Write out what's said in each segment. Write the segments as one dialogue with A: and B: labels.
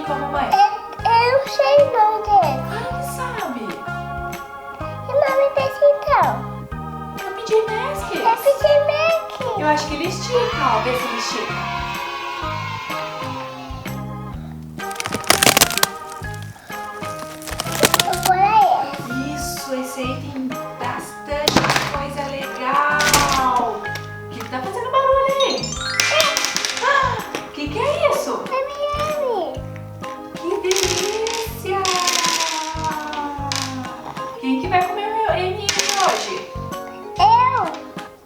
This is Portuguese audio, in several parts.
A: pra mamãe?
B: Eu não sei o nome dele.
A: Ai, que sabe?
B: Que nome desse então?
A: Rapid Mask.
B: Rapid Mask.
A: Eu acho que ele estica, ó. Vê se ele estica. Isso, esse aí tem bastante coisa legal. O que tá fazendo barulho aí? O que é isso?
B: M&M.
A: Que delícia! Quem que vai comer o M&M hoje?
B: Eu.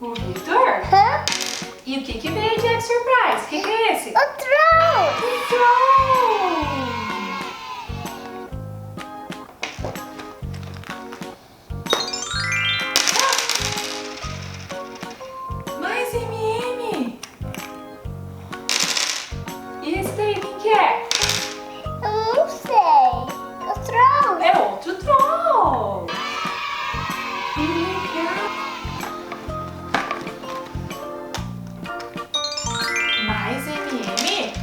A: O Vitor?
B: Hã?
A: E o que veio de surprise? O que é esse?
B: O TROLLS.
A: O TROLLS! Mais M&M! E esse daí quem que é?
B: Eu não sei. O TROLLS.
A: É outro troll! Que legal! Mais M&M?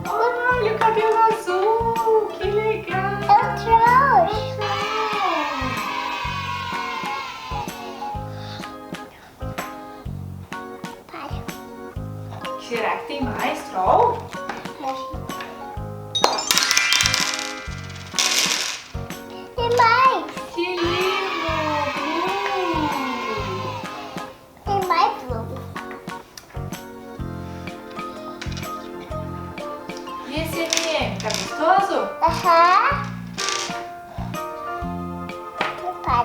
A: Olha o cabelo azul! Que legal!
B: É o TROLLS. Para.
A: Será que tem mais troll?
B: Tem mais.
A: Que lindo!
B: Tem mais logo.
A: E esse M&M, tá gostoso?
B: Aham.